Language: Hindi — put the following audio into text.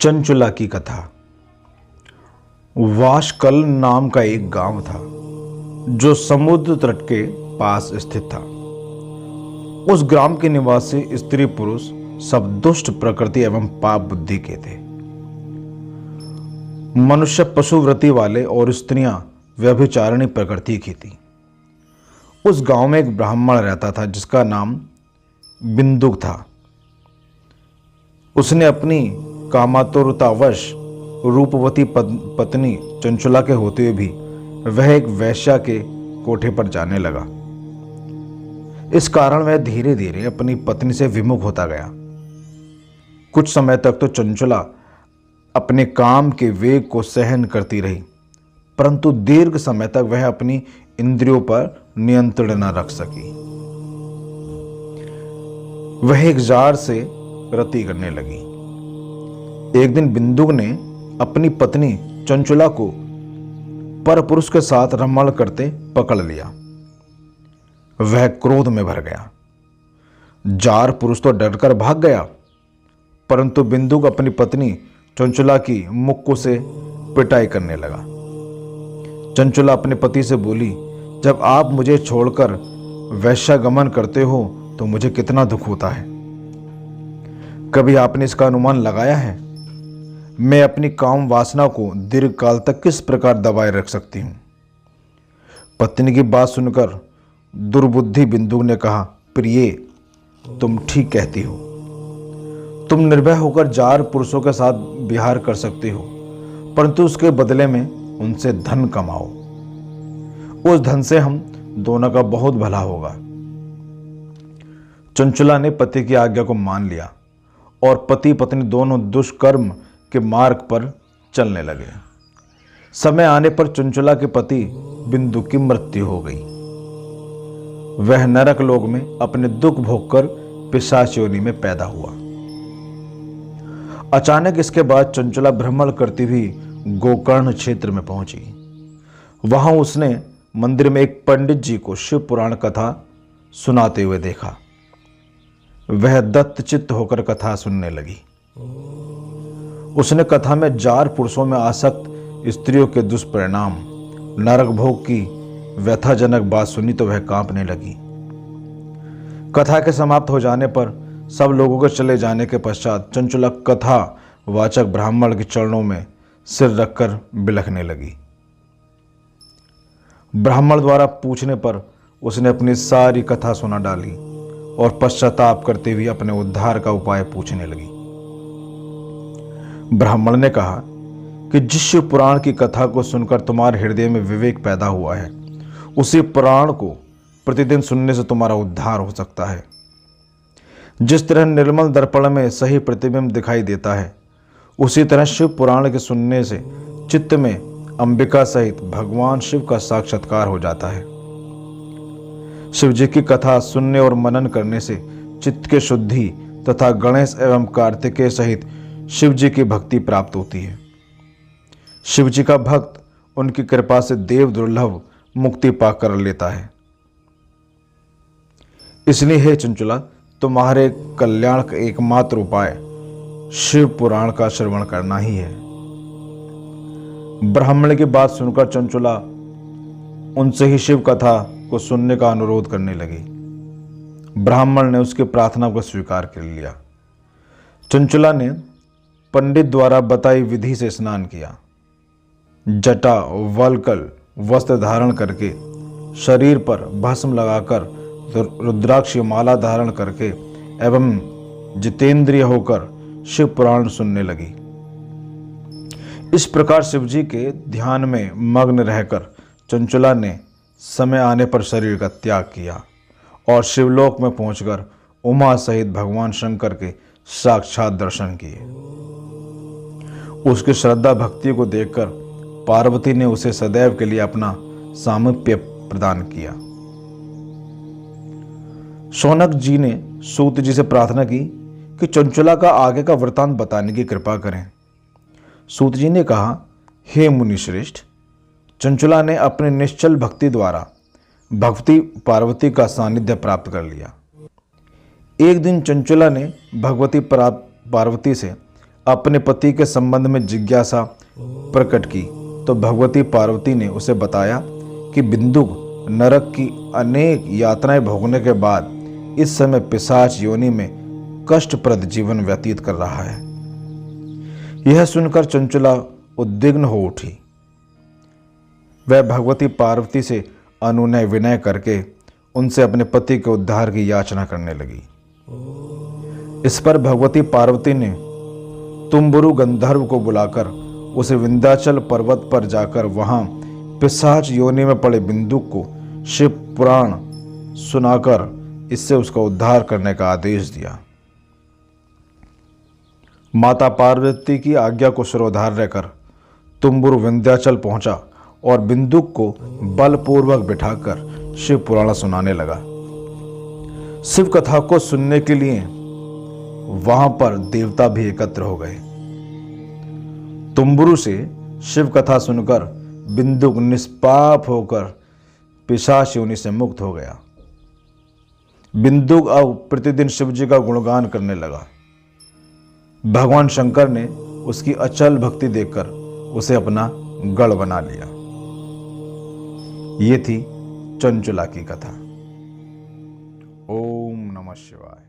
चंचुला की कथा। वाशकल नाम का एक गांव था जो समुद्र तट के पास स्थित था। उस ग्राम के निवासी स्त्री पुरुष सब दुष्ट प्रकृति एवं पाप बुद्धि के थे। मनुष्य पशुवृत्ति वाले और स्त्रियां व्यभिचारिणी प्रकृति की थी। उस गांव में एक ब्राह्मण रहता था जिसका नाम बिंदुक था। उसने अपनी कामातुरतावश रूपवती पत्नी चंचुला के होते हुए भी वह एक वेश्या के कोठे पर जाने लगा। इस कारण वह धीरे धीरे अपनी पत्नी से विमुख होता गया। कुछ समय तक तो चंचुला अपने काम के वेग को सहन करती रही, परंतु दीर्घ समय तक वह अपनी इंद्रियों पर नियंत्रण न रख सकी। वह एक जार से रति करने लगी। एक दिन बिंदुक ने अपनी पत्नी चंचुला को परपुरुष के साथ रमण करते पकड़ लिया। वह क्रोध में भर गया। जार पुरुष तो डरकर भाग गया, परंतु बिंदुक अपनी पत्नी चंचुला की मुक्कू से पिटाई करने लगा। चंचुला अपने पति से बोली, जब आप मुझे छोड़कर वैश्यागमन करते हो तो मुझे कितना दुख होता है। कभी आपने इसका अनुमान लगाया है? मैं अपनी काम वासना को दीर्घ काल तक किस प्रकार दबाए रख सकती हूं? पत्नी की बात सुनकर दुर्बुद्धि बिंदुक ने कहा, प्रिय, तुम ठीक कहती हो। तुम निर्भय होकर जार पुरुषों के साथ विहार कर सकती हो, परंतु उसके बदले में उनसे धन कमाओ। उस धन से हम दोनों का बहुत भला होगा। चंचुला ने पति की आज्ञा को मान लिया और पति पत्नी दोनों दुष्कर्म के मार्ग पर चलने लगे। समय आने पर चंचुला के पति बिंदु की मृत्यु हो गई। वह नरक लोक में अपने दुख भोगकर पिशाच योनि में पैदा हुआ। अचानक इसके बाद चंचुला भ्रमण करती हुई गोकर्ण क्षेत्र में पहुंची। वहां उसने मंदिर में एक पंडित जी को शिव पुराण कथा सुनाते हुए देखा। वह दत्तचित्त होकर कथा सुनने लगी। उसने कथा में जार पुरुषों में आसक्त स्त्रियों के दुष्परिणाम, नरक भोग की व्यथाजनक बात सुनी तो वह कांपने लगी। कथा के समाप्त हो जाने पर सब लोगों के चले जाने के पश्चात चंचुला कथा वाचक ब्राह्मण के चरणों में सिर रखकर बिलखने लगी। ब्राह्मण द्वारा पूछने पर उसने अपनी सारी कथा सुना डाली और पश्चाताप करते हुए अपने उद्धार का उपाय पूछने लगी। ब्राह्मण ने कहा कि जिस शिव पुराण की कथा को सुनकर तुम्हारे हृदय में विवेक पैदा हुआ है, उसी पुराण को प्रतिदिन सुनने से तुम्हारा उद्धार हो सकता है। जिस तरह निर्मल दर्पण में सही प्रतिबिंब दिखाई देता है, उसी तरह शिव पुराण के सुनने से चित्त में अंबिका सहित भगवान शिव का साक्षात्कार हो जाता है। शिव जी की कथा सुनने और मनन करने से चित्त के शुद्धि तथा गणेश एवं कार्तिकेय सहित शिव जी की भक्ति प्राप्त होती है। शिव जी का भक्त उनकी कृपा से देव दुर्लभ मुक्ति पाकर लेता है। इसलिए हे चंचुला, तुम्हारे कल्याण का एकमात्र उपाय शिव पुराण का श्रवण करना ही है। ब्राह्मण की बात सुनकर चंचुला उनसे ही शिव कथा को सुनने का अनुरोध करने लगी। ब्राह्मण ने उसकी प्रार्थना को स्वीकार कर लिया। चंचुला ने पंडित द्वारा बताई विधि से स्नान किया। जटा वलकल वस्त्र धारण करके, शरीर पर भस्म लगाकर, रुद्राक्ष माला धारण करके एवं जितेंद्रिय होकर शिव पुराण सुनने लगी। इस प्रकार शिव जी के ध्यान में मग्न रहकर चंचुला ने समय आने पर शरीर का त्याग किया और शिवलोक में पहुंचकर उमा सहित भगवान शंकर के साक्षात दर्शन किए। उसकी श्रद्धा भक्ति को देखकर पार्वती ने उसे सदैव के लिए अपना सामीप्य प्रदान किया। शौनक जी ने सूत जी से प्रार्थना की कि चंचुला का आगे का वृतांत बताने की कृपा करें। सूत जी ने कहा, हे मुनि श्रेष्ठ, चंचुला ने अपने निश्चल भक्ति द्वारा भक्ति पार्वती का सानिध्य प्राप्त कर लिया। एक दिन चंचुला ने भगवती पार्वती से अपने पति के संबंध में जिज्ञासा प्रकट की तो भगवती पार्वती ने उसे बताया कि बिंदुक नरक की अनेक यातनाएं भोगने के बाद इस समय पिशाच योनि में कष्टप्रद जीवन व्यतीत कर रहा है। यह सुनकर चंचुला उद्विग्न हो उठी। वह भगवती पार्वती से अनुनय विनय करके उनसे अपने पति के उद्धार की याचना करने लगी। इस पर भगवती पार्वती ने तुम्बुरु गंधर्व को बुलाकर उसे विंध्याचल पर्वत पर जाकर वहां पिशाच योनि में पड़े बिंदुक को शिव पुराण सुनाकर इससे उसका उद्धार करने का आदेश दिया। माता पार्वती की आज्ञा को शिरोधार्य कर तुम्बुरु विंध्याचल पहुंचा और बिंदुक को बलपूर्वक बिठाकर शिव पुराण सुनाने लगा। शिव कथा को सुनने के लिए वहां पर देवता भी एकत्र हो गए। तुम्बुरु से शिव कथा सुनकर बिंदुक निष्पाप होकर पिशाच योनि से मुक्त हो गया। बिंदुक अब प्रतिदिन शिव जी का गुणगान करने लगा। भगवान शंकर ने उसकी अचल भक्ति देखकर उसे अपना गढ़ बना लिया। ये थी चंचुला की कथा। ओम नमः शिवाय।